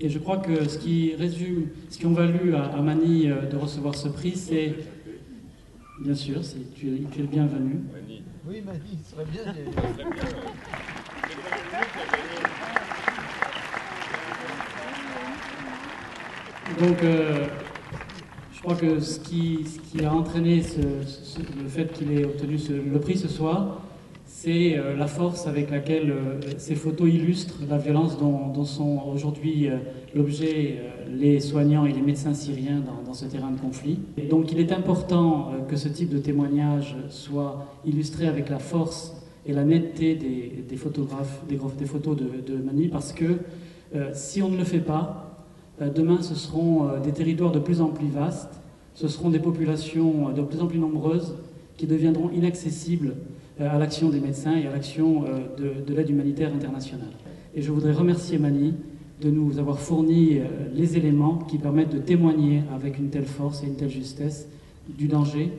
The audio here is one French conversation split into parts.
Et je crois que ce qui résume, ce qui ont valu à Mani de recevoir ce prix, c'est, bien sûr, tu es le bienvenu. Oui, Mani, il serait bien. Donc, je crois que ce qui a entraîné le fait qu'il ait obtenu le prix ce soir, c'est la force avec laquelle ces photos illustrent la violence dont sont aujourd'hui l'objet les soignants et les médecins syriens dans ce terrain de conflit. Et donc il est important que ce type de témoignage soit illustré avec la force et la netteté des photographes, des photos de Mani, parce que si on ne le fait pas, demain ce seront des territoires de plus en plus vastes, ce seront des populations de plus en plus nombreuses qui deviendront inaccessibles à l'action des médecins et à l'action de l'aide humanitaire internationale. Et je voudrais remercier Mani de nous avoir fourni les éléments qui permettent de témoigner avec une telle force et une telle justesse du danger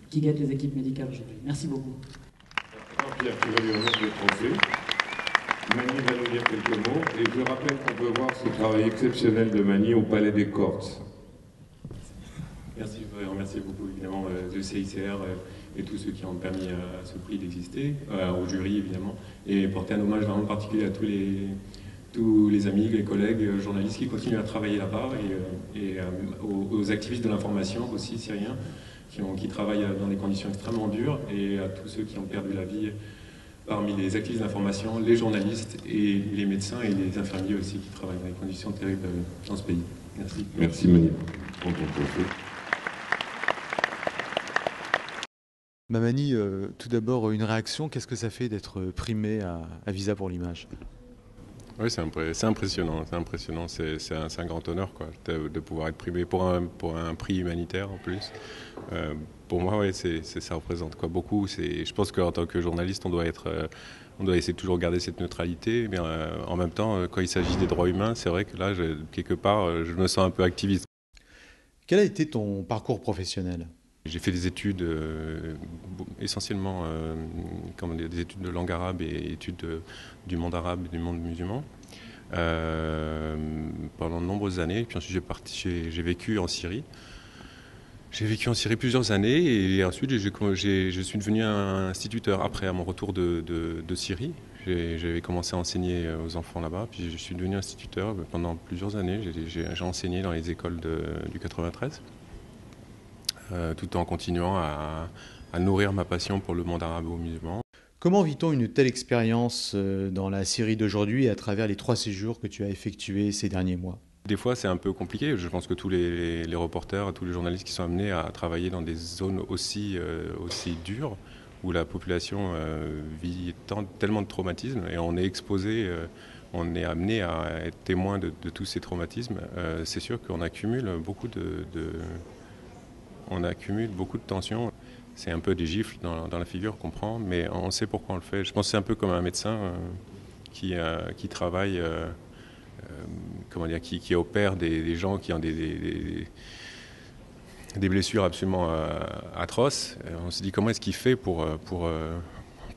qui guette les équipes médicales aujourd'hui. Merci beaucoup. Jean-Pierre, qui va lui remettre le trophée. Mani va nous dire quelques mots. Et je rappelle qu'on peut voir ce travail exceptionnel de Mani au Palais des Cortes. Merci, je voudrais remercier beaucoup évidemment le CICR et tous ceux qui ont permis à ce prix d'exister, au jury évidemment, et porter un hommage vraiment particulier à tous les amis, les collègues, journalistes qui continuent à travailler là-bas et aux activistes de l'information aussi syriens qui travaillent dans des conditions extrêmement dures et à tous ceux qui ont perdu la vie parmi les activistes d'information, les journalistes et les médecins et les infirmiers aussi qui travaillent dans des conditions terribles dans ce pays. Merci. Merci Mani. On t'en prie. Mani, tout d'abord, une réaction. Qu'est-ce que ça fait d'être primé à Visa pour l'image? Oui, c'est impressionnant. C'est un grand honneur quoi, de pouvoir être primé pour un prix humanitaire en plus. Pour moi, ouais, ça représente quoi, beaucoup. Je pense qu'en tant que journaliste, on doit essayer de toujours garder cette neutralité. Mais en même temps, quand il s'agit des droits humains, c'est vrai que là, quelque part, je me sens un peu activiste. Quel a été ton parcours professionnel? J'ai fait des études essentiellement des études de langue arabe et études du monde arabe et du monde musulman pendant de nombreuses années. Puis ensuite j'ai vécu en Syrie. J'ai vécu en Syrie plusieurs années et ensuite je suis devenu un instituteur après à mon retour de Syrie. J'avais commencé à enseigner aux enfants là-bas, puis je suis devenu instituteur pendant plusieurs années. J'ai enseigné dans les écoles du 93. Tout en continuant à nourrir ma passion pour le monde arabo-musulman. Comment vit-on une telle expérience dans la Syrie d'aujourd'hui et à travers les 3 séjours que tu as effectués ces derniers mois? Des fois, c'est un peu compliqué. Je pense que tous les reporters, tous les journalistes qui sont amenés à travailler dans des zones aussi dures, où la population vit tellement de traumatismes, et on est exposé, on est amené à être témoin de tous ces traumatismes, c'est sûr qu'on accumule beaucoup on accumule beaucoup de tensions. C'est un peu des gifles dans la figure qu'on prend, mais on sait pourquoi on le fait. Je pense que c'est un peu comme un médecin qui travaille, qui opère des gens qui ont des blessures absolument atroces. On se dit comment est-ce qu'il fait pour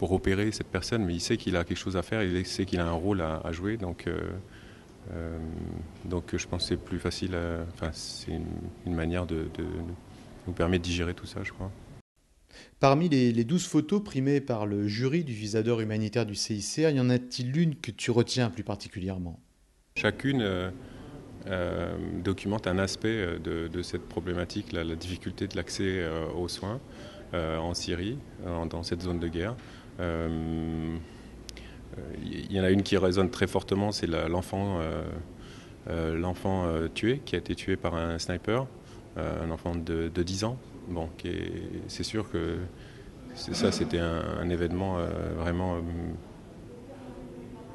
opérer cette personne, mais il sait qu'il a quelque chose à faire, il sait qu'il a un rôle à jouer, donc je pense que c'est plus facile, c'est une manière de nous permet de digérer tout ça, je crois. Parmi les 12 photos primées par le jury du Visa d'or humanitaire du CICR, y en a-t-il une que tu retiens plus particulièrement? Chacune documente un aspect de cette problématique, la difficulté de l'accès aux soins en Syrie, dans cette zone de guerre. Il y en a une qui résonne très fortement, c'est l'enfant tué, qui a été tué par un sniper. Un enfant de 10 ans. Bon, c'est sûr que c'était un événement vraiment...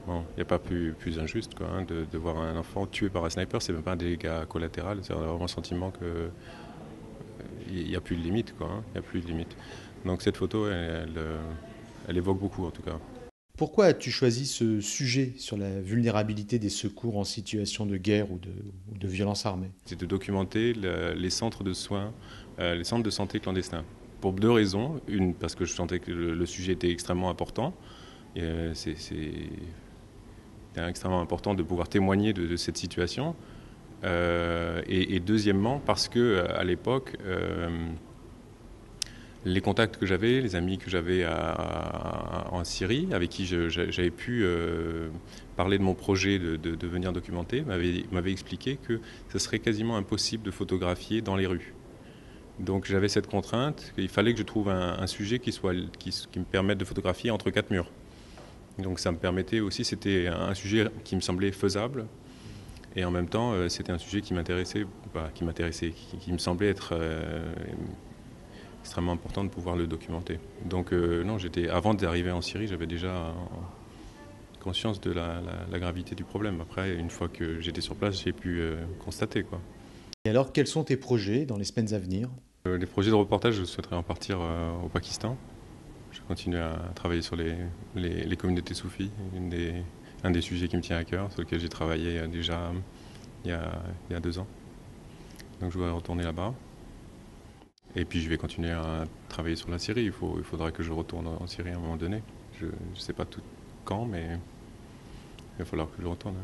Bon, il n'y a pas plus injuste quoi, hein, de voir un enfant tué par un sniper. C'est même pas un dégât collatéral. C'est vraiment le sentiment qu'il n'y a plus de limite. Quoi, hein, y a plus de limite. Donc cette photo, elle évoque beaucoup en tout cas. Pourquoi as-tu choisi ce sujet sur la vulnérabilité des secours en situation de guerre ou de violence armée? C'est de documenter les centres de soins, les centres de santé clandestins. Pour 2 raisons. Une, parce que je sentais que le sujet était extrêmement important. c'était extrêmement important de pouvoir témoigner de cette situation. Et deuxièmement, parce qu'à l'époque, les contacts que j'avais, les amis que j'avais en Syrie, avec qui j'avais pu parler de mon projet de venir documenter, m'avaient expliqué que ce serait quasiment impossible de photographier dans les rues. Donc j'avais cette contrainte, qu'il fallait que je trouve un sujet qui me permette de photographier entre quatre murs. Donc ça me permettait aussi, c'était un sujet qui me semblait faisable, et en même temps c'était un sujet qui me semblait être extrêmement important de pouvoir le documenter. Donc non, avant d'arriver en Syrie, j'avais déjà conscience de la gravité du problème. Après, une fois que j'étais sur place, j'ai pu constater, quoi. Et alors, quels sont tes projets dans les semaines à venir? Les projets de reportage, je souhaiterais en partir au Pakistan. Je continue à travailler sur les communautés soufis, un des sujets qui me tient à cœur, sur lequel j'ai travaillé déjà il y a 2 ans. Donc je vais retourner là-bas. Et puis je vais continuer à travailler sur la Syrie. Il faudra que je retourne en Syrie à un moment donné. Je ne sais pas tout quand, mais il va falloir que je retourne.